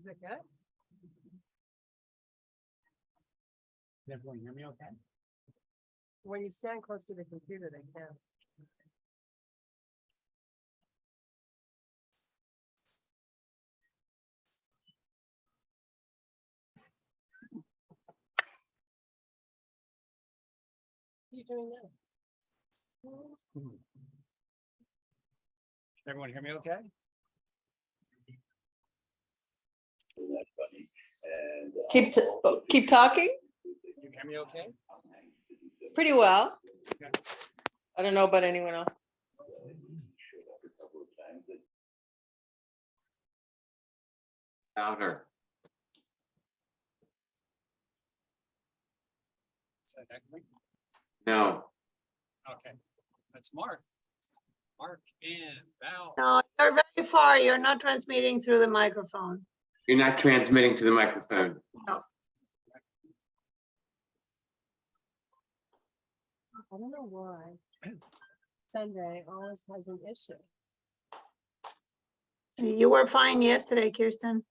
Is it good? Can everyone hear me okay? When you stand close to the computer, they can. What are you doing now? Can everyone hear me okay? Keep talking Can you hear me okay? pretty well. Okay. I don't know about anyone else. Louder. Is that echoing? No. Okay, that's Mark. Mark and Val. No, you're very far. You're not transmitting through the microphone. You're not transmitting to the microphone. I don't know why. Sunday always has an issue. You were fine yesterday, Kirsten.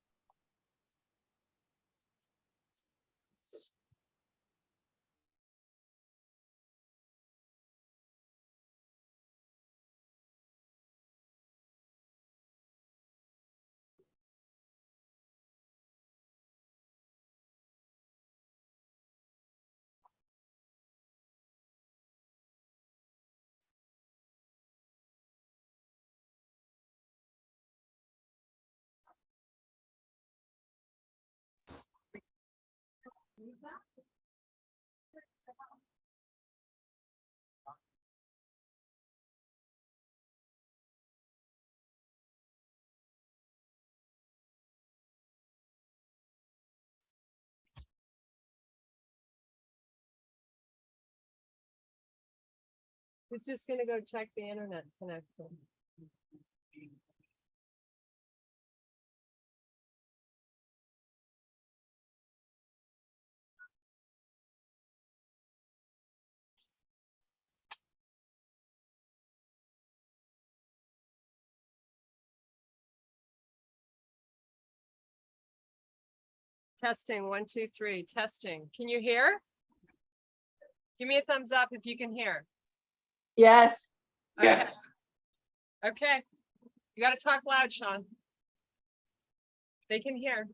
He's just gonna go check the internet connection. Testing, 1, 2, 3, testing. Can you hear? Give me a thumbs up if you can hear. Yes. Okay. Yes. Okay, you gotta talk loud, Sean. They can hear.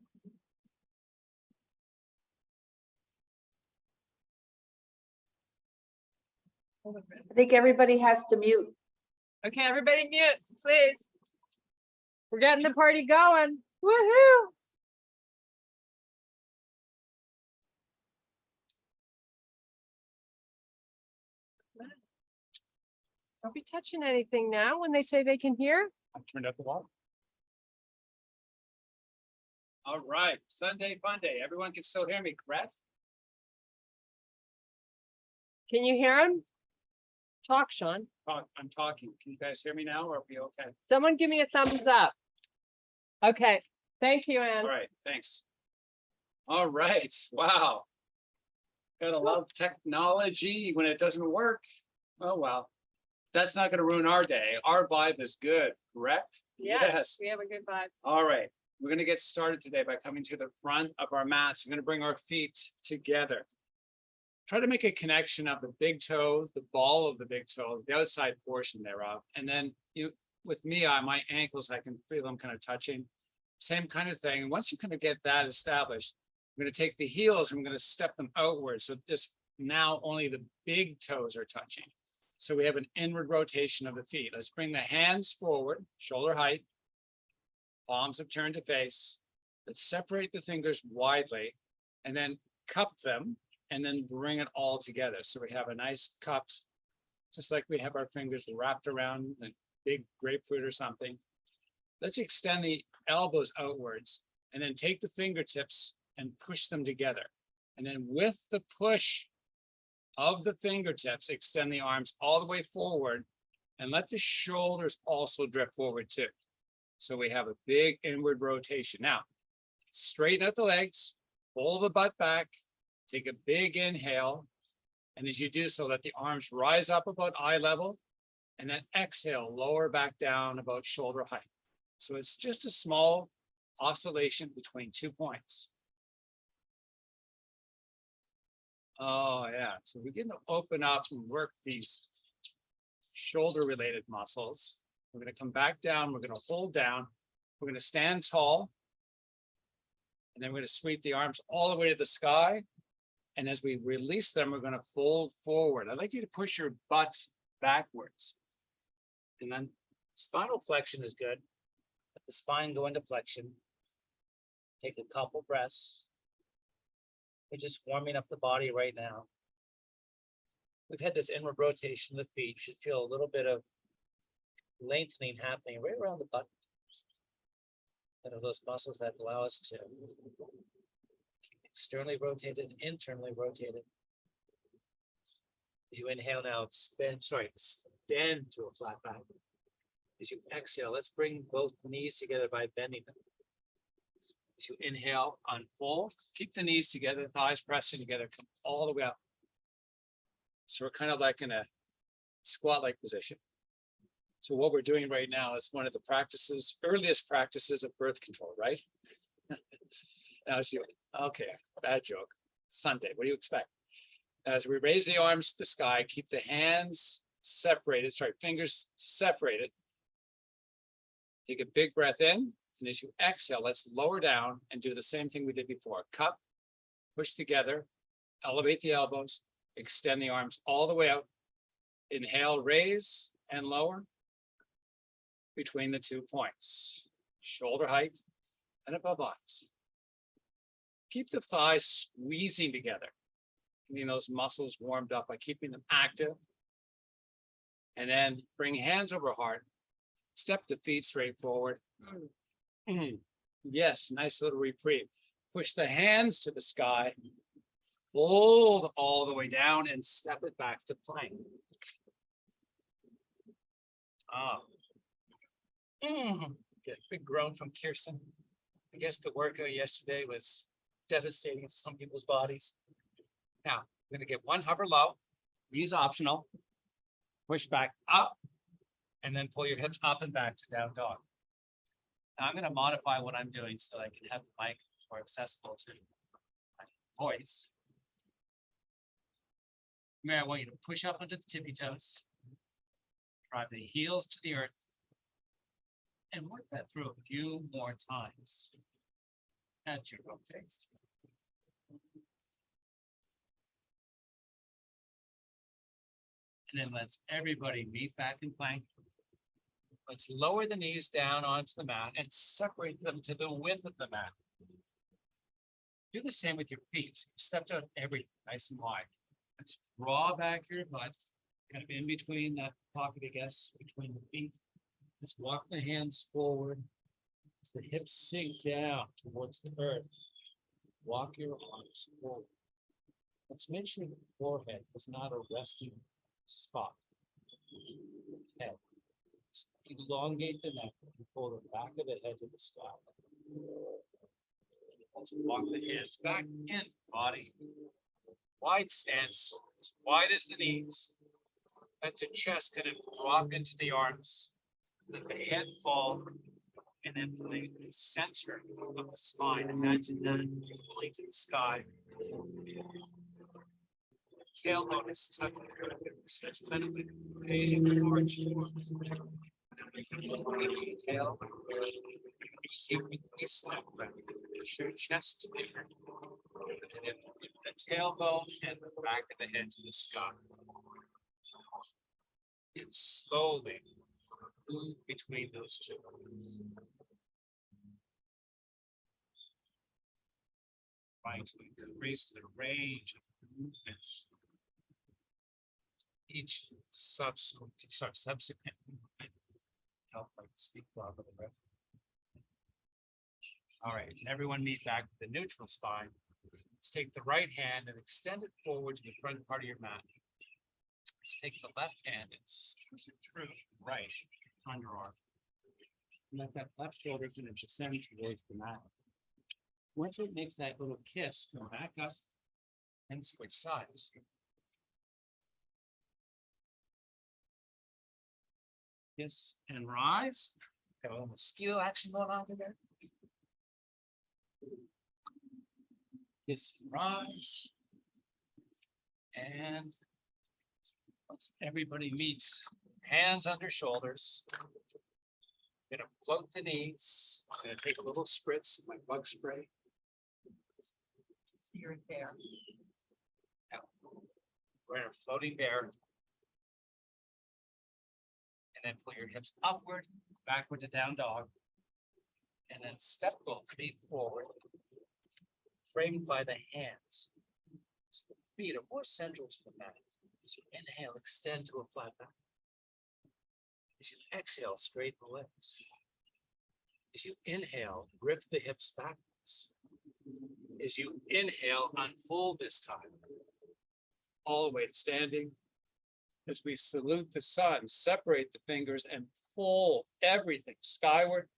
I think everybody has to mute. Okay, everybody mute, please. We're getting the party going. Woohoo! Don't be touching anything now when they say they can hear. I turned up the volume. All right, Sunday Funday. Everyone can still hear me, correct? Can you hear him? Talk, Sean. I'm talking. Can you guys hear me now or are we okay? Someone give me a thumbs up. Okay, thank you, Ann. All right, thanks. All right, wow. Gotta love technology when it doesn't work. Oh, well. That's not gonna ruin our day. Our vibe is good, correct? Yes, we have a good vibe. All right, we're gonna get started today by coming to the front of our mats. We're gonna bring our feet together. Try to make a connection of the big toe, the ball of the big toe, the outside portion thereof. And then with me on my ankles, I can feel them kind of touching. Same kind of thing. And once you kind of get that established, I'm gonna take the heels and I'm gonna step them outward. So just now only the big toes are touching. So we have an inward rotation of the feet. Let's bring the hands forward, shoulder height. Palms have turned to face. Let's separate the fingers widely and then cup them and then bring it all together. So we have a nice cupped, just like we have our fingers wrapped around a big grapefruit or something. Let's extend the elbows outwards and then take the fingertips and push them together. And then with the push of the fingertips, extend the arms all the way forward and let the shoulders also drift forward too. So we have a big inward rotation. Now, straighten out the legs, pull the butt back, take a big inhale. And as you do so, let the arms rise up about eye level and then exhale, lower back down about shoulder height. So it's just a small oscillation between 2 points. Oh, yeah. So we're going to open up and work these shoulder related muscles. We're going to come back down. We're going to hold down. We're going to stand tall. And then we're going to sweep the arms all the way to the sky. And as we release them, we're going to fold forward. I'd like you to push your butt backwards. And then spinal flexion is good. Let the spine go into flexion. Take a couple breaths. We're just warming up the body right now. We've had this inward rotation of the feet. You should feel a little bit of lengthening happening right around the butt. And of those muscles that allow us to keep externally rotated and internally rotated. As you inhale now, extend to a flat back. As you exhale, let's bring both knees together by bending them. As you inhale, unfold, keep the knees together, thighs pressing together, come all the way up. So we're kind of like in a squat-like position. So what we're doing right now is one of the practices, earliest practices of birth control, right? Now, okay, bad joke. Sunday, what do you expect? As we raise the arms to the sky, keep the hands separated, fingers separated. Take a big breath in. And as you exhale, let's lower down and do the same thing we did before. Cup, push together, elevate the elbows, extend the arms all the way out. Inhale, raise and lower between the 2 points. Shoulder height and above eyes. Keep the thighs squeezing together. Getting those muscles warmed up by keeping them active. And then bring hands over heart. Step the feet straight forward. Yes, nice little reprieve. Push the hands to the sky. Hold all the way down and step it back to plank. Get a big groan from Kirsten. I guess the workout yesterday was devastating to some people's bodies. Now, we're going to get one hover low. Knees optional. Push back up. And then pull your hips up and back to down dog. Now I'm going to modify what I'm doing so I can have the mic more accessible to my voice. Mary, I want you to push up onto the tippy toes. Drive the heels to the earth. And work that through a few more times. At your own pace. And then let's everybody meet back in plank. Let's lower the knees down onto the mat and separate them to the width of the mat. Do the same with your feet. So you stepped out everything nice and wide. Let's draw back your butt, kind of in between that pocket, I guess, between the feet. Let's walk the hands forward. As the hips sink down towards the earth. Walk your arms forward. Let's make sure the forehead is not a resting spot. Head. Elongate the neck and pull the back of the head to the sky. Let's walk the hands back in the body. Wide stance, as wide as the knees. Let the chest kind of drop into the arms. Let the head fall. And then from the center of the spine, imagine that pulling to the sky. Tailbone is tucked. So it's kind of like a big arch. Inhale. Easy release that breath. Push your chest together. And then the tailbone and the back of the head to the sky. And slowly move between those two. Trying to increase the range of movements. Each subsequent movement help like speak properly, right? All right, everyone meet back with the neutral spine. Let's take the right hand and extend it forward to the front part of your mat. Let's take the left hand and push it through right underarm. Let that left shoulder kind of descend towards the mat. Once it makes that little kiss, come back up and switch sides. Kiss and rise. Got a little mosquito action going on there. Kiss and rise. And once everybody meets, hands under shoulders. Gonna float the knees. Gonna take a little spritz of my bug spray. Here and there. Now, we're in a floating bear. And then pull your hips upward, backward to down dog. And then step both feet forward. Framed by the hands. So the feet are more central to the mat. As you inhale, extend to a flat back. As you exhale, straighten the legs. As you inhale, drift the hips backwards. As you inhale, unfold this time. All the way to standing. As we salute the sun, separate the fingers and pull everything skyward.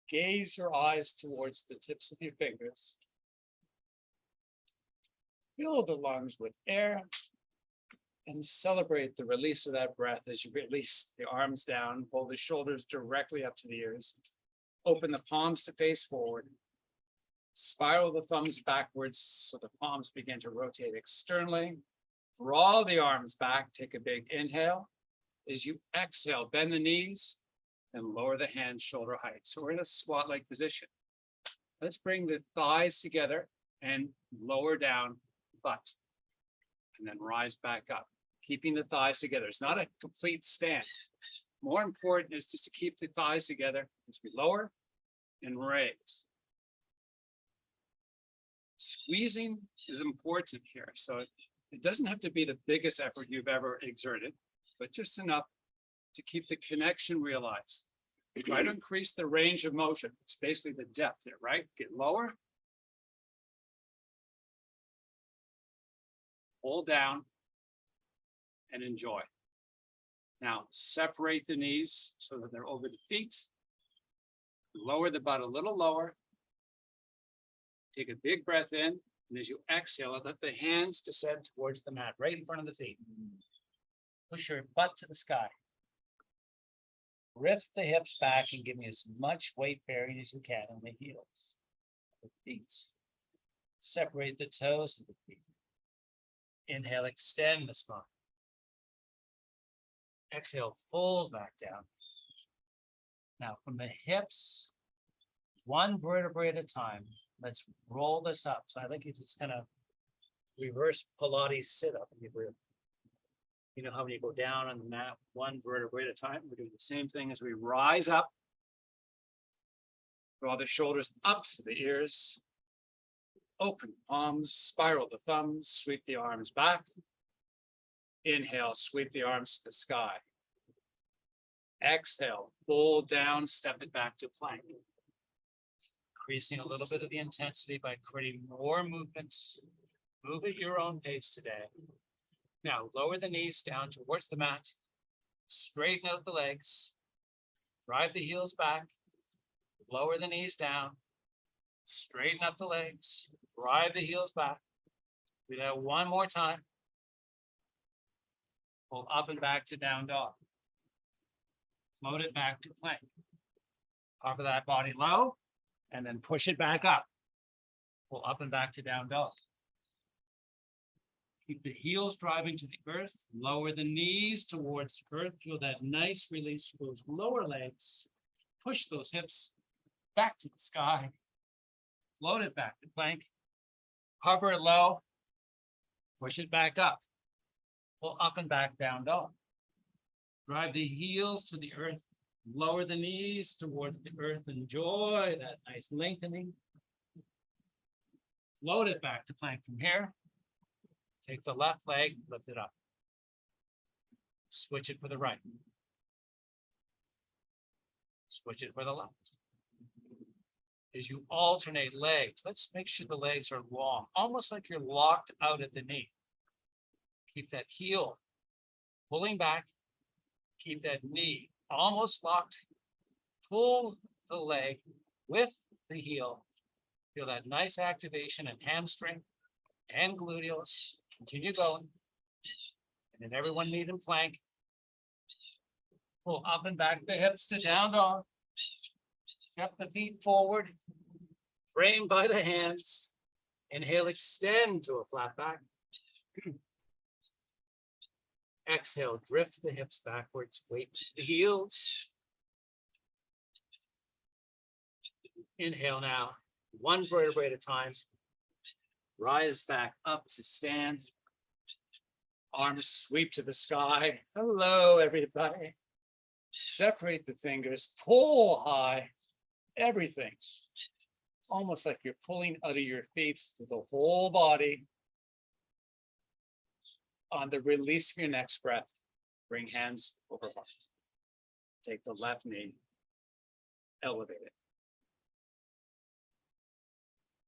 Gaze your eyes towards the tips of your fingers. Fill the lungs with air. And celebrate the release of that breath as you release the arms down, pull the shoulders directly up to the ears. Open the palms to face forward. Spiral the thumbs backwards so the palms begin to rotate externally. Draw the arms back, take a big inhale. As you exhale, bend the knees and lower the hands shoulder height. So we're in a squat-like position. Let's bring the thighs together and lower down butt. And then rise back up, keeping the thighs together. It's not a complete stand. More important is just to keep the thighs together as we lower and raise. Squeezing is important here. So it doesn't have to be the biggest effort you've ever exerted, but just enough to keep the connection realized. Try to increase the range of motion. It's basically the depth here, right? Get lower. Hold down and enjoy. Now separate the knees so that they're over the feet. Lower the butt a little lower. Take a big breath in, and as you exhale, let the hands descend towards the mat, right in front of the feet. Push your butt to the sky. Lift the hips back and give me as much weight bearing as you can on the heels. The feet. Separate the toes to the feet. Inhale, extend the spine. Exhale, fold back down. Now from the hips, one vertebrae at a time, let's roll this up. So I think it's just kind of reverse Pilates sit up. You know how when you go down on the mat, one vertebrae at a time, we're doing the same thing as we rise up. Draw the shoulders up to the ears. Open palms, spiral the thumbs, sweep the arms back. Inhale, sweep the arms to the sky. Exhale, fold down, step it back to plank. Increasing a little bit of the intensity by creating more movements. Move at your own pace today. Now lower the knees down towards the mat. Straighten out the legs. Drive the heels back. Lower the knees down. Straighten up the legs. Drive the heels back. Do that one more time. Pull up and back to down dog. Float it back to plank. Cover that body low and then push it back up. Pull up and back to down dog. Keep the heels driving to the earth. Lower the knees towards the earth. Feel that nice release for those lower legs. Push those hips back to the sky. Float it back to plank. Hover it low. Push it back up. Pull up and back down dog. Drive the heels to the earth. Lower the knees towards the earth. Enjoy that nice lengthening. Float it back to plank from here. Take the left leg, lift it up. Switch it for the right. Switch it for the left. As you alternate legs, let's make sure the legs are long, almost like you're locked out at the knee. Keep that heel pulling back. Keep that knee almost locked. Pull the leg with the heel. Feel that nice activation in hamstring and gluteus. Continue going. And then everyone meet in plank. Pull up and back the hips to down dog. Step the feet forward. Framed by the hands. Inhale, extend to a flat back. Exhale, drift the hips backwards, weight the heels. Inhale now, one vertebrae at a time. Rise back up to stand. Arms sweep to the sky. Hello, everybody. Separate the fingers, pull high, everything. Almost like you're pulling out of your feet to the whole body. On the release of your next breath, bring hands over heart. Take the left knee, elevate it.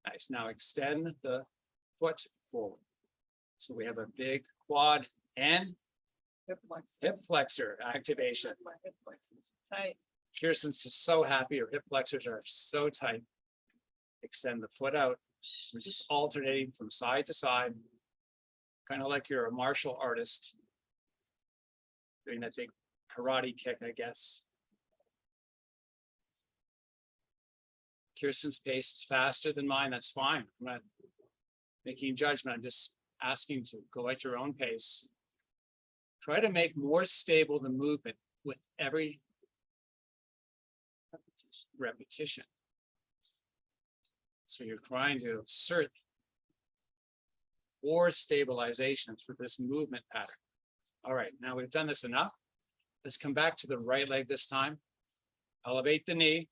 Nice. Now extend the foot forward. So we have a big quad and hip flexor activation. Tight. Kirsten's just so happy. Her hip flexors are so tight. Extend the foot out. We're just alternating from side to side. Kind of like you're a martial artist. Doing that big karate kick, I guess. Kirsten's pace is faster than mine. That's fine. I'm not making judgment. I'm just asking to go at your own pace. Try to make more stable the movement with every repetition. So you're trying to assert more stabilization for this movement pattern. All right, now we've done this enough. Let's come back to the right leg this time. Elevate the knee.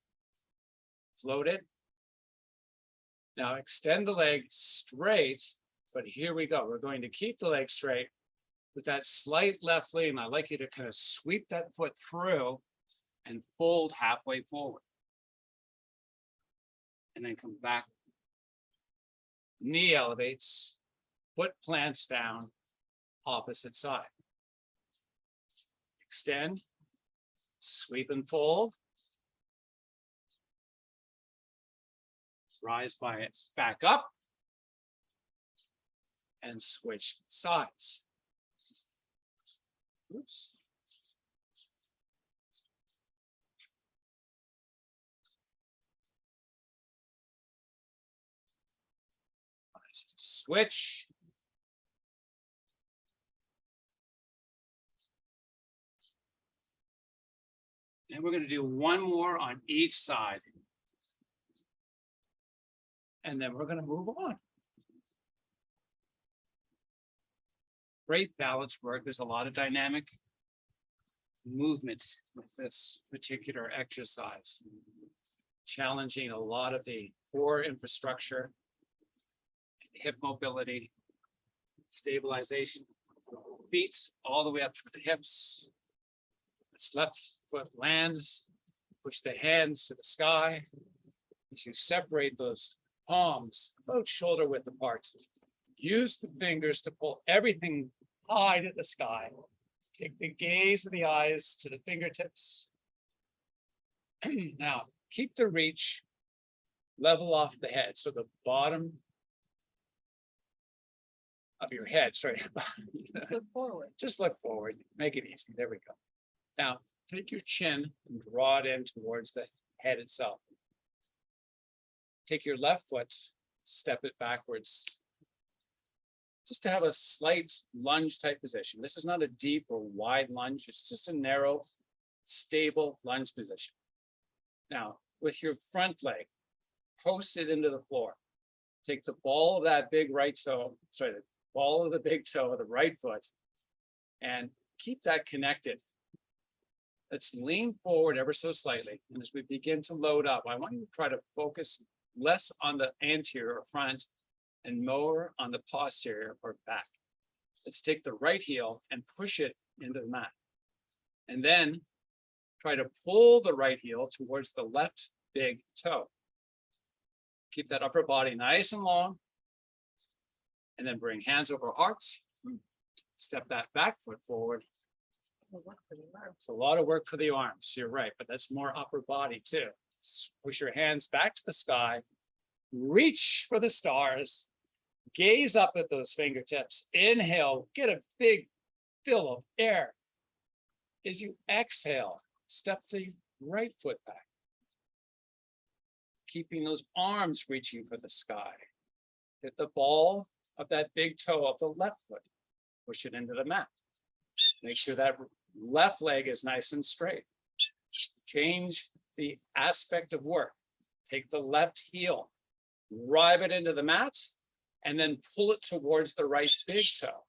Float it. Now extend the leg straight, but here we go. We're going to keep the leg straight with that slight left lean. I'd like you to kind of sweep that foot through and fold halfway forward. And then come back. Knee elevates, foot plants down, opposite side. Extend, sweep and fold. Rise by it back up and switch sides. Oops. Switch. And we're going to do one more on each side. And then we're going to move on. Great balance work. There's a lot of dynamic movement with this particular exercise. Challenging a lot of the core infrastructure, hip mobility, stabilization, feet all the way up to the hips. This left foot lands, push the hands to the sky. As you separate those palms about shoulder width apart. Use the fingers to pull everything high to the sky. Take the gaze of the eyes to the fingertips. Now, keep the reach level off the head. So the bottom of your head, sorry. Just look forward. Just look forward. Make it easy. There we go. Now, take your chin and draw it in towards the head itself. Take your left foot, step it backwards. Just to have a slight lunge type position. This is not a deep or wide lunge. It's just a narrow, stable lunge position. Now, with your front leg, post it into the floor. Take the ball of that big right toe, sorry, the ball of the big toe of the right foot, and keep that connected. Let's lean forward ever so slightly. And as we begin to load up, I want you to try to focus less on the anterior or front and more on the posterior or back. Let's take the right heel and push it into the mat. And then try to pull the right heel towards the left big toe. Keep that upper body nice and long. And then bring hands over heart. Step that back foot forward. It's a lot of work for the arms. You're right, but that's more upper body too. Push your hands back to the sky, reach for the stars, gaze up at those fingertips, inhale, get a big fill of air. As you exhale, step the right foot back, keeping those arms reaching for the sky. Hit the ball of that big toe of the left foot. Push it into the mat. Make sure that left leg is nice and straight. Change the aspect of work. Take the left heel, drive it into the mat, and then pull it towards the right big toe.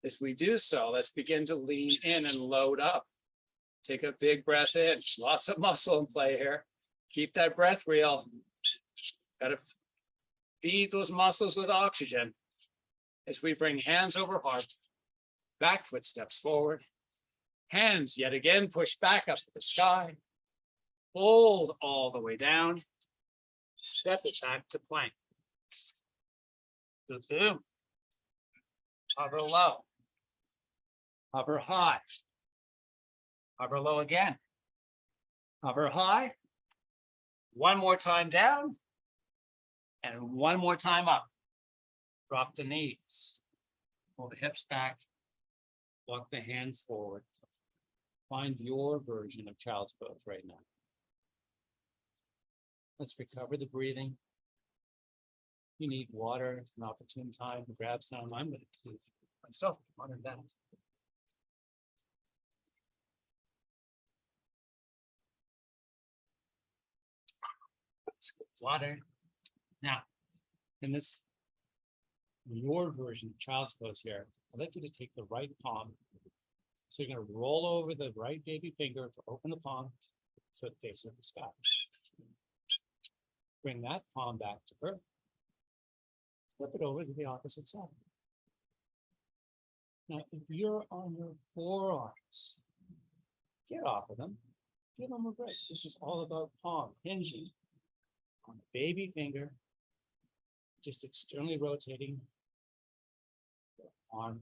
As we do so, let's begin to lean in and load up. Take a big breath in, lots of muscle in play here. Keep that breath real. Gotta feed those muscles with oxygen. As we bring hands over heart, back foot steps forward. Hands yet again push back up to the sky. Fold all the way down. Step it back to plank. Boom. Hover low. Hover high. Hover low again. Hover high. One more time down. And one more time up. Drop the knees. Pull the hips back. Walk the hands forward. Find your version of child's pose right now. Let's recover the breathing. You need water. It's an opportune time to grab some. I'm going to myself honor that. Water. Now, in this, your version of child's pose here, I'd like you to take the right palm. So you're going to roll over the right baby finger to open the palm so it faces the sky. Bring that palm back to earth. Flip it over to the opposite side. Now, if you're on your forearms, get off of them. Give them a break. This is all about palm hinging on the baby finger, just externally rotating the arm.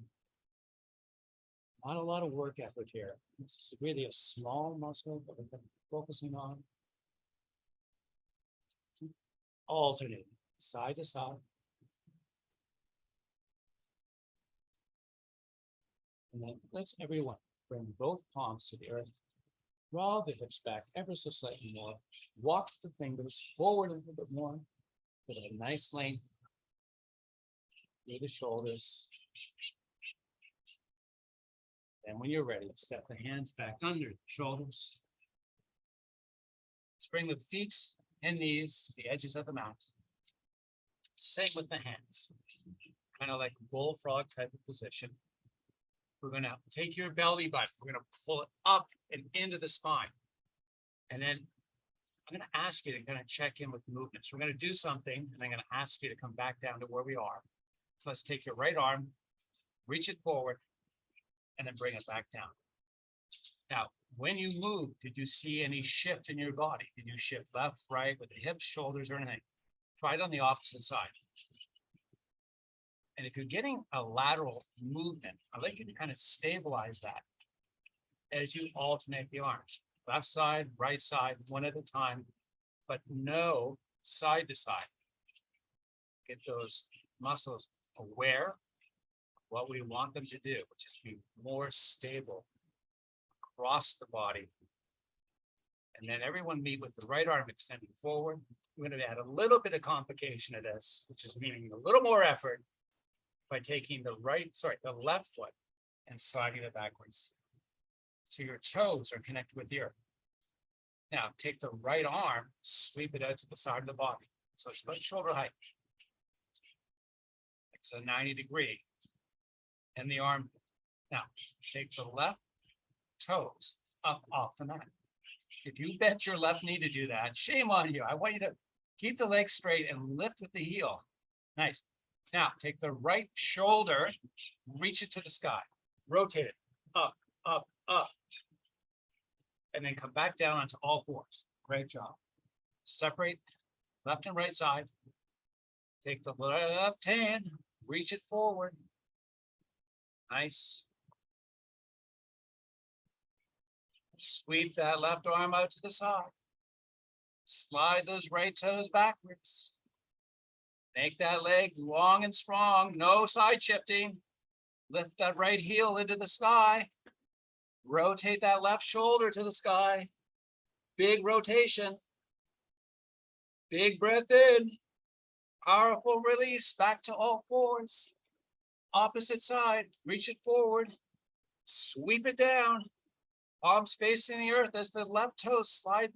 Not a lot of work effort here. This is really a small muscle that we're focusing on. Alternating side to side. And then let's everyone bring both palms to the earth. Draw the hips back ever so slightly more. Walk the fingers forward a little bit more. Give it a nice length through the shoulders. And when you're ready, step the hands back under the shoulders. Let's bring the feet and knees to the edges of the mat. Same with the hands. Kind of like a bullfrog type of position. We're going to take your belly button. We're going to pull it up and into the spine. And then I'm going to ask you to kind of check in with movements. We're going to do something, and I'm going to ask you to come back down to where we are. So let's take your right arm, reach it forward, and then bring it back down. Now, when you move, did you see any shift in your body? Did you shift left, right, with the hips, shoulders, or anything? Try it on the opposite side. And if you're getting a lateral movement, I'd like you to kind of stabilize that as you alternate the arms. Left side, right side, one at a time, but no side to side. Get those muscles aware of what we want them to do, which is be more stable across the body. And then everyone meet with the right arm extended forward. We're going to add a little bit of complication to this, which is meaning a little more effort by taking the left foot and sliding it backwards. So your toes are connected with the earth. Now take the right arm, sweep it out to the side of the body. So it's about shoulder height. It's a 90 degree. And the arm, now take the left toes up off the mat. If you bent your left knee to do that, shame on you. I want you to keep the leg straight and lift with the heel. Nice. Now take the right shoulder, reach it to the sky, rotate it up, up, up, and then come back down onto all fours. Great job. Separate left and right side. Take the left hand, reach it forward. Nice. Sweep that left arm out to the side. Slide those right toes backwards. Make that leg long and strong, no side shifting. Lift that right heel into the sky. Rotate that left shoulder to the sky. Big rotation. Big breath in. Powerful release back to all fours. Opposite side, reach it forward. Sweep it down. Palms facing the earth as the left toes slide.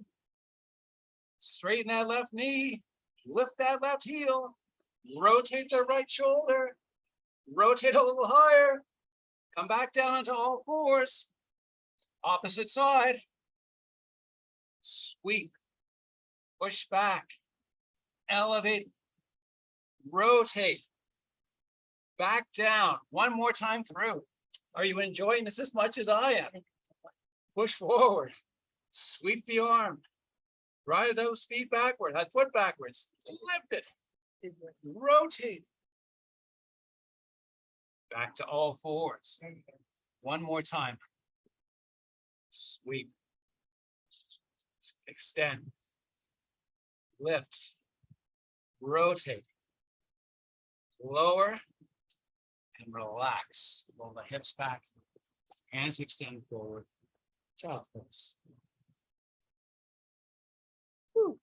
Straighten that left knee. Lift that left heel. Rotate the right shoulder. Rotate a little higher. Come back down onto all fours. Opposite side. Sweep. Push back. Elevate. Rotate. Back down. One more time through. Are you enjoying this as much as I am? Push forward. Sweep the arm. Drive those feet backward. That foot backwards. Lift it. Rotate. Back to all fours. One more time. Sweep. Extend. Lift. Rotate. Lower. And relax. Roll the hips back. Hands extend forward. Child's pose. Woo.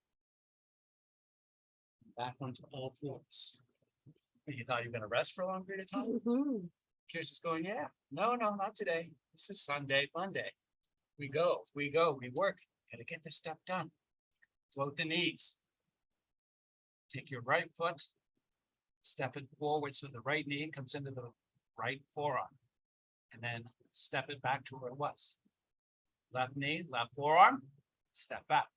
Back onto all fours. You thought you were going to rest for a long period of time? Kirsten's going, yeah. No, not today. This is Sunday, Funday. We go, we work. Gotta get this stuff done. Float the knees. Take your right foot, step it forward so the right knee comes into the right forearm. And then step it back to where it was. Left knee, left forearm, step back.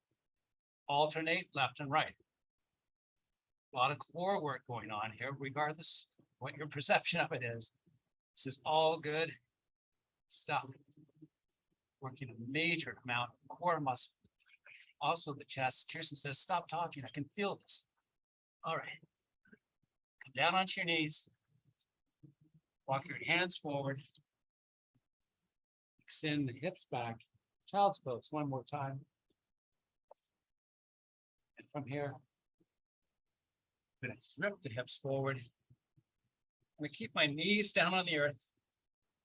Alternate left and right. A lot of core work going on here, regardless what your perception of it is. This is all good stuff. Working a major amount of core muscle. Also the chest. Kirsten says, stop talking. I can feel this. All right. Come down onto your knees. Walk your hands forward. Extend the hips back. Child's pose one more time. And from here, I'm going to rip the hips forward. I'm going to keep my knees down on the earth.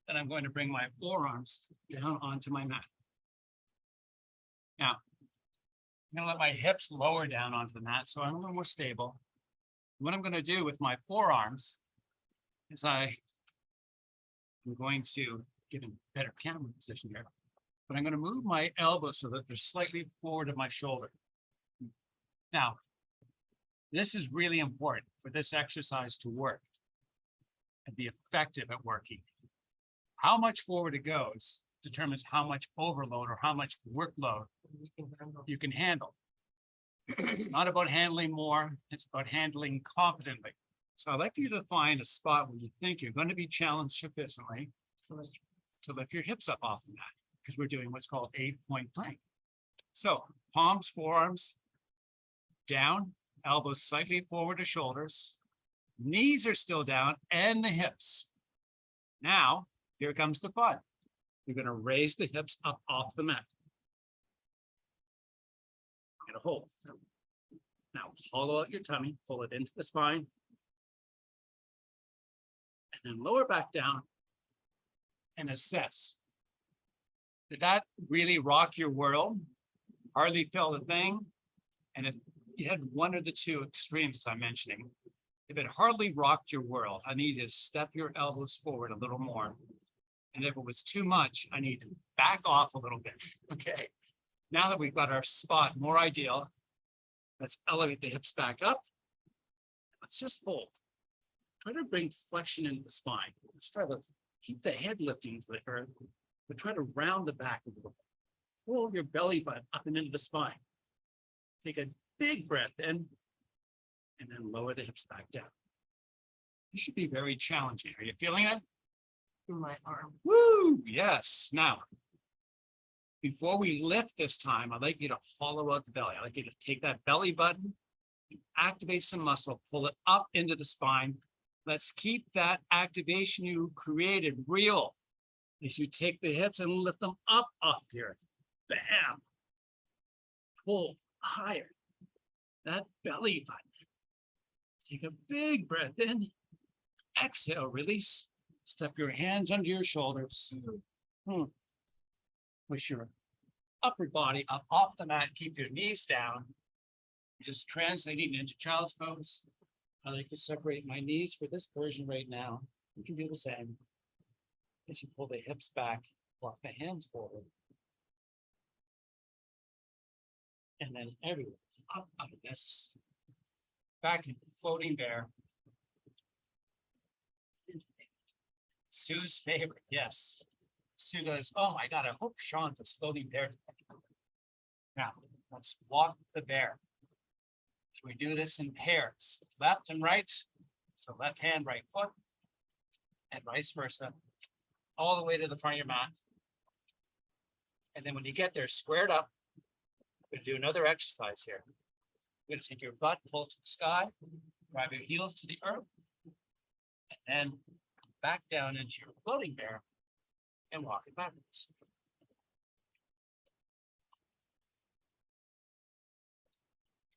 Then I'm going to bring my forearms down onto my mat. Now, I'm going to let my hips lower down onto the mat so I'm a little more stable. What I'm going to do with my forearms is I'm going to get in better camera position here, but I'm going to move my elbows so that they're slightly forward of my shoulder. Now, this is really important for this exercise to work and be effective at working. How much forward it goes determines how much overload or how much workload you can handle. It's not about handling more, it's about handling confidently. So I'd like you to find a spot where you think you're going to be challenged sufficiently to lift your hips up off the mat, because we're doing what's called 8-point plank. So palms, forearms down, elbows slightly forward to shoulders, knees are still down, and the hips. Now, here comes the fun. You're going to raise the hips up off the mat. Get a hold. Now, hollow out your tummy, pull it into the spine, and then lower back down and assess. Did that really rock your world? Hardly felt a thing? And if you had one of the two extremes, as I'm mentioning, if it hardly rocked your world, I need you to step your elbows forward a little more. And if it was too much, I need to back off a little bit. Okay. Now that we've got our spot more ideal, let's elevate the hips back up. Let's just hold. Try to bring flexion into the spine. Let's try to keep the head lifting to the earth, but try to round the back a little bit. Pull your belly button up and into the spine. Take a big breath in, and then lower the hips back down. This should be very challenging. Are you feeling it? In my arm. Woo! Yes. Now, before we lift this time, I'd like you to hollow out the belly. I'd like you to take that belly button, activate some muscle, pull it up into the spine. Let's keep that activation you created real as you take the hips and lift them up off the earth. Bam! Pull higher. That belly button. Take a big breath in. Exhale, release. Step your hands under your shoulders. Push your upper body up off the mat. Keep your knees down. Just translating into child's pose. I like to separate my knees for this version right now. You can do the same. As you pull the hips back, walk the hands forward. And then everywhere, up, out of this. Back in floating bear. Sue's favorite, yes. Sue goes, oh my God, I hope Sean does floating bear. Now, let's walk the bear. So we do this in pairs, left and right. So left hand, right foot, and vice versa, all the way to the front of your mat. And then when you get there, squared up, we're gonna do another exercise here. You're gonna take your butt, pull it to the sky, drive your heels to the earth, and then back down into your floating bear and walk it backwards.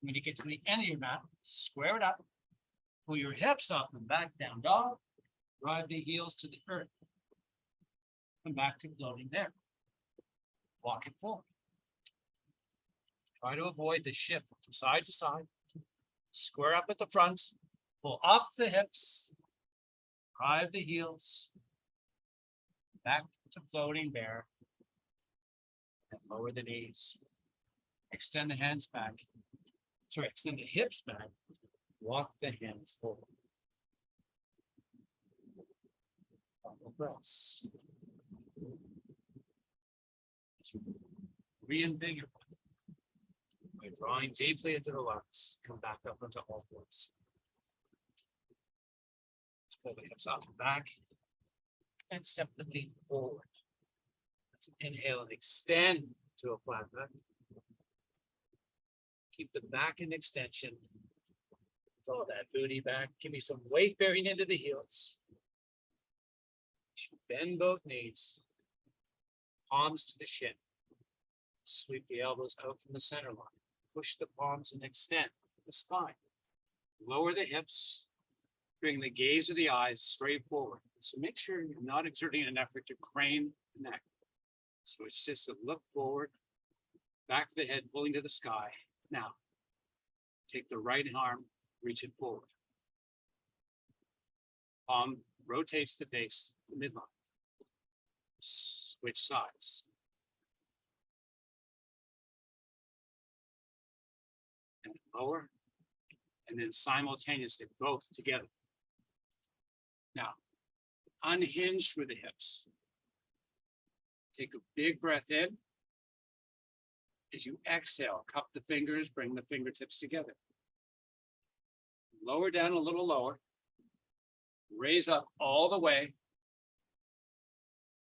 When you get to the end of your mat, square it up, pull your hips up and back down dog, drive the heels to the earth. Come back to floating there. Walk it forward. Try to avoid the shift from side to side. Square up at the front, pull up the hips, drive the heels, back to floating bear, and lower the knees. Extend the hands back. Sorry, extend the hips back, walk the hands forward. Couple breaths. Reinvigorate by drawing deeply into the lungs. Come back up onto all fours. Let's pull the hips up and back and step the feet forward. Let's inhale and extend to a flat back. Keep the back in extension. Draw that booty back. Give me some weight bearing into the heels. Bend both knees. Palms to the shin. Sweep the elbows out from the center line. Push the palms and extend the spine. Lower the hips. Bring the gaze of the eyes straight forward. So make sure you're not exerting an effort to crane the neck. So it's just a look forward. Back of the head pulling to the sky. Now, take the right arm, reach it forward. Palm rotates the base, the midline. Switch sides. And lower, and then simultaneously both together. Now, unhinge through the hips. Take a big breath in. As you exhale, cup the fingers, bring the fingertips together. Lower down a little lower. Raise up all the way.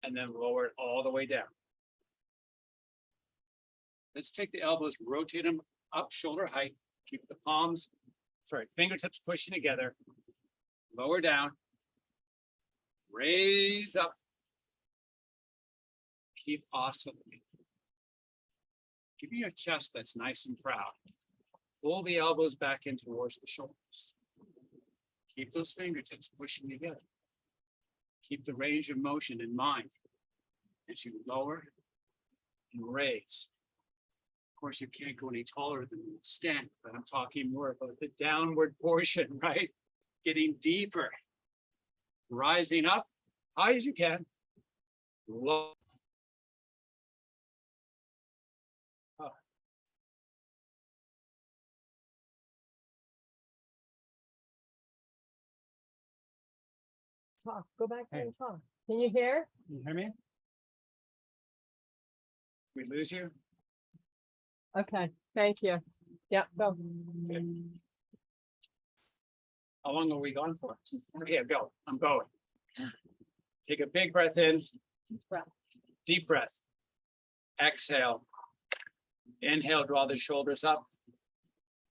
And then lower it all the way down. Let's take the elbows, rotate them up shoulder height. Keep the palms, fingertips pushing together. Lower down. Raise up. Keep oscillating. Give me your chest that's nice and proud. Pull the elbows back in towards the shoulders. Keep those fingertips pushing together. Keep the range of motion in mind as you lower and raise. Of course, you can't go any taller than stand, but I'm talking more about the downward portion, right? Getting deeper. Rising up, high as you can. Low. Talk, go back there Hey. and talk. Can you hear? You hear me? We lose you? Okay, thank you. Yeah, go. How long are we gone for? Okay, go. I'm going. Take a big breath in. Deep breath. Exhale. Inhale, draw the shoulders up.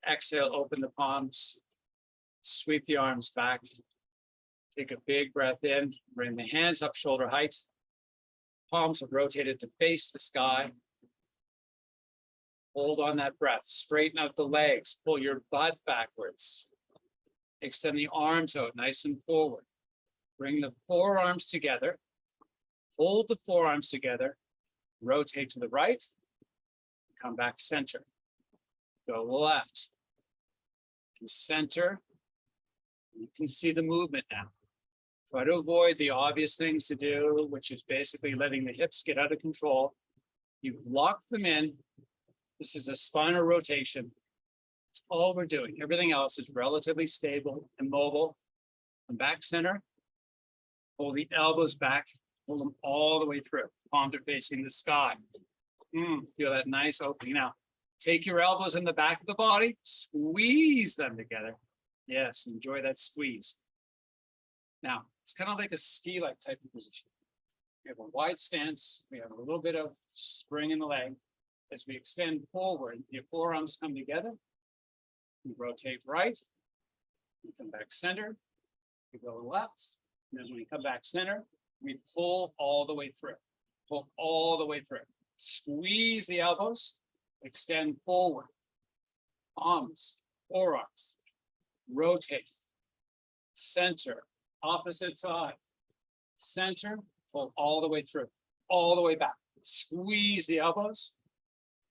Exhale, open the palms. Sweep the arms back. Take a big breath in. Bring the hands up shoulder height. Palms are rotated to face the sky. Hold on that breath. Straighten out the legs. Pull your butt backwards. Extend the arms out nice and forward. Bring the forearms together. Hold the forearms together. Rotate to the right. Come back center. Go left. And center. You can see the movement now. Try to avoid the obvious things to do, which is basically letting the hips get out of control. You lock them in. This is a spinal rotation. That's all we're doing. Everything else is relatively stable and mobile. Come back center. Pull the elbows back. Pull them all the way through. Palms are facing the sky. Feel that nice opening. Now, take your elbows in the back of the body. Squeeze them together. Yes, enjoy that squeeze. Now, it's kind of like a ski-like type of position. We have a wide stance. We have a little bit of spring in the leg. As we extend forward, your forearms come together. You rotate right. You come back center. You go left. And then when you come back center, we pull all the way through. Pull all the way through. Squeeze the elbows. Extend forward. Arms, forearms. Rotate. Center. Opposite side. Center. Pull all the way through. All the way back. Squeeze the elbows.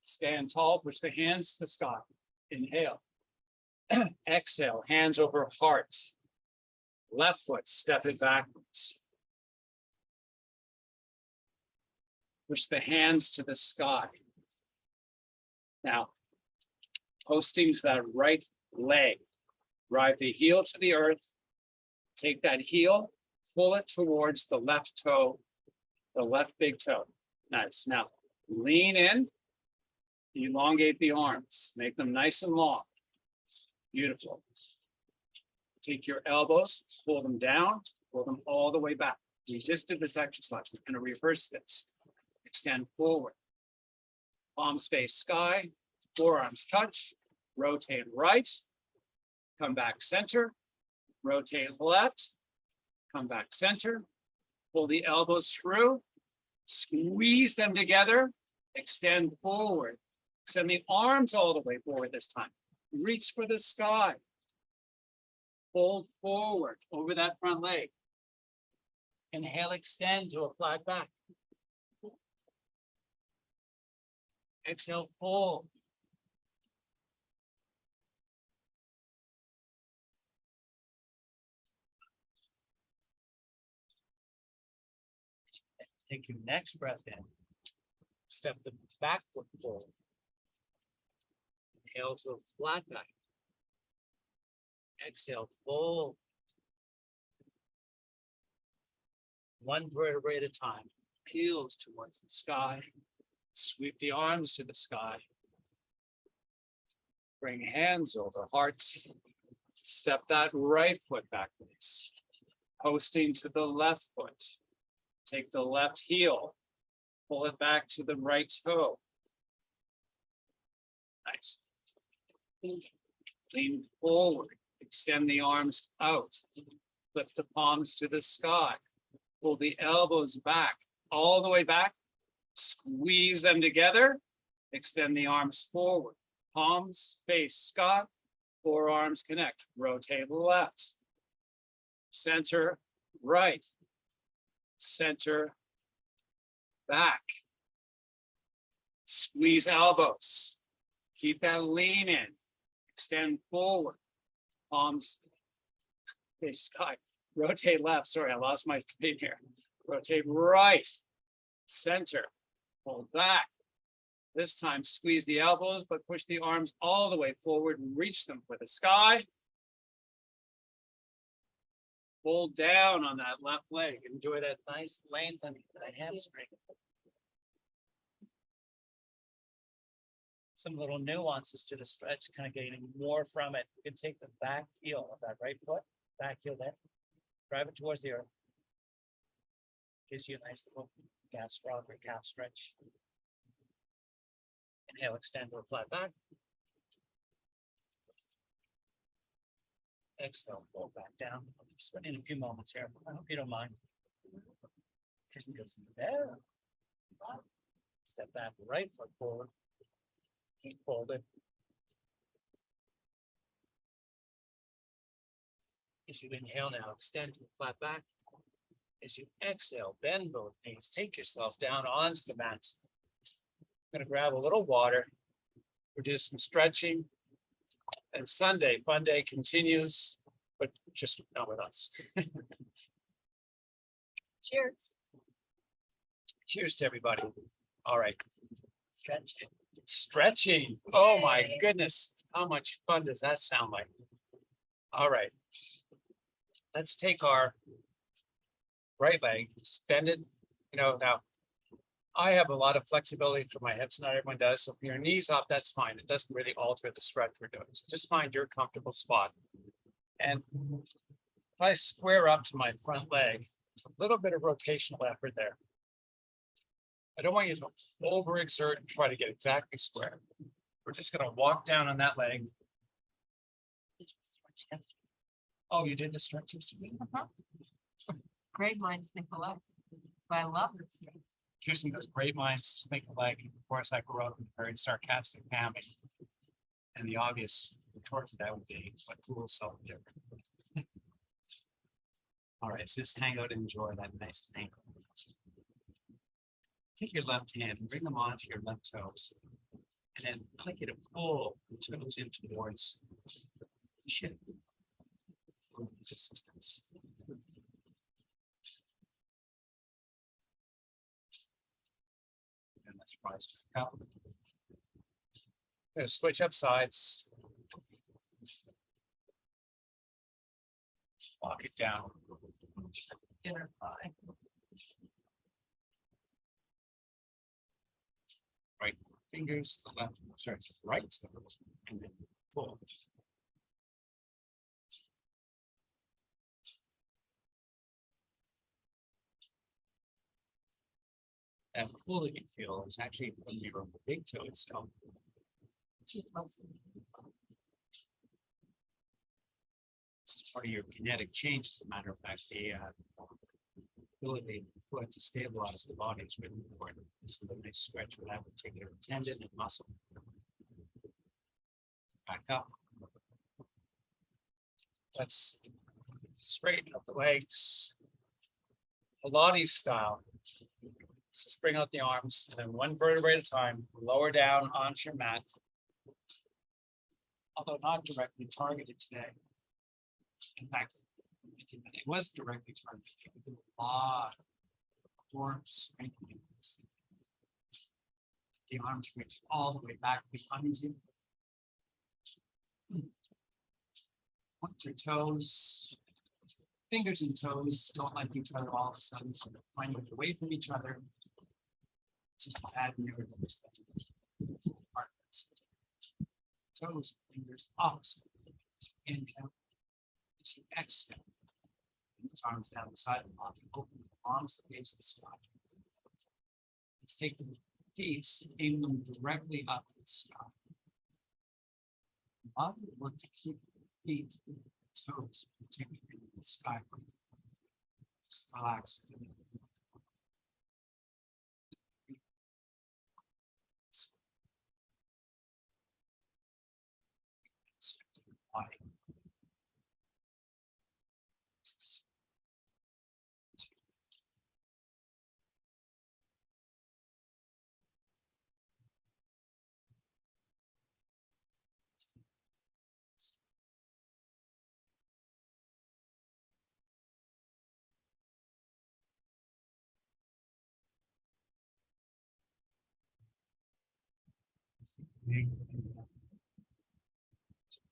Stand tall. Push the hands to the sky. Inhale. Exhale. Hands over heart. Left foot. Step it backwards. Push the hands to the sky. Now, posting to that right leg. Drive the heel to the earth. Take that heel, pull it towards the left toe, the left big toe. Nice. Now, lean in, elongate the arms, make them nice and long. Beautiful. Take your elbows, pull them down, pull them all the way back. We just did this exercise. We're going to reverse this. Extend forward. Palms face sky, forearms touch, rotate right, come back center, rotate left, come back center, pull the elbows through, squeeze them together, extend forward, extend the arms all the way forward this time. Reach for the sky. Fold forward over that front leg. Inhale, extend to a flat back. Exhale, fold. Take your next breath in. Step the back foot forward. Inhale to a flat back. Exhale, fold. One vertebrae at a time. Peels towards the sky. Sweep the arms to the sky. Bring hands over hearts. Step that right foot backwards. Posting to the left foot. Take the left heel. Pull it back to the right toe. Nice. Lean forward. Extend the arms out. Lift the palms to the sky. Pull the elbows back, all the way back. Squeeze them together. Extend the arms forward. Palms face sky. Forearms connect. Rotate left. Center right. Center back. Squeeze elbows. Keep that lean in. Extend forward. Palms face sky. Rotate left. Sorry, I lost my feet here. Rotate right. Center. Pull back. This time, squeeze the elbows, but push the arms all the way forward and reach them for the sky. Pull down on that left leg. Enjoy that nice length on the hamstring. Some little nuances to the stretch, kind of getting more from it. You can take the back heel of that right foot, back heel there, drive it towards the earth. Gives you a nice little gastroc or calf stretch. Inhale, extend to a flat back. Exhale, pull back down. Just in a few moments here. I hope you don't mind. Kissing goes in there. Step back, right foot forward. Keep folded. As you inhale now, extend to a flat back. As you exhale, bend both knees. Take yourself down onto the mat. I'm going to grab a little water. We'll do some stretching. And Funday continues. but just not with us. Cheers. Cheers to everybody. All right. Stretch. Stretching. Oh my Yay. goodness. How much fun does that sound like? All right. Let's take our right leg, just bend it, now. I have a lot of flexibility for my hips, not everyone does. So if your knees up, that's fine. It doesn't really alter the stretch we're doing. So just find your comfortable spot. And if I square up to my front leg, there's a little bit of rotational effort there. I don't want you to overexert and try to get exactly square. We're just gonna walk down on that leg. Oh, you did the stretch yesterday? Great minds think alike. But I love it. Kirsten does great minds think alike. Of course, I grew up in a very sarcastic family. And the obvious retort to that would be, what fools so different. All right, so just hang out and enjoy that nice thing. Take your left hand and bring them onto your left toes. And then I'd like you to pull the toes in towards the shin. Resistance. And let's rise back up. Gonna switch up sides. Walk it down. Inner thigh. Right fingers to left, sorry, right, and then pull. That pull that you feel is actually from your big toe itself. This is part of your kinetic change, as a matter of fact, the ability for it to stabilize the body is really important. This is a nice stretch without particular tendon and muscle. Back up. Let's straighten up the legs. Pilates style. Let's just bring out the arms and then one vertebrae at a time, lower down onto your mat. Although not directly targeted today. In fact, it was directly targeted. We did a lot of core strengthening. The arms reach all the way back behind you. Point your toes, fingers and toes don't like each other all of a sudden, so they're pointing away from each other. It's just add nerves. Toes, fingers, opposite. So inhale. As you exhale. Put arms down the side of the body. Open the arms to face the sky. Let's take the feet, aim them directly up at the sky. While we work to keep the feet, toes, particularly in the sky. Just relax. Body.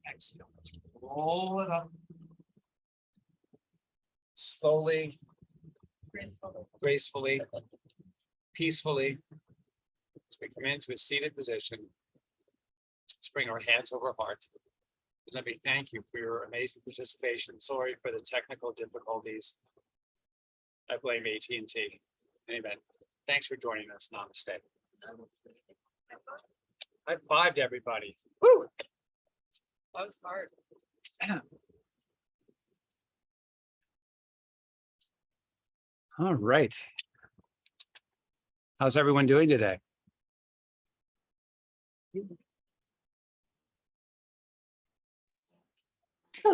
Exhale. Let's roll it up. Slowly, gracefully, peacefully. As we come into a seated position, let's bring our hands over heart. Let me thank you for your amazing participation. Sorry for the technical difficulties. I blame AT&T. Amen. Thanks for joining us. Namaste. High five to everybody. Woo! That was hard. All right. How's everyone doing today?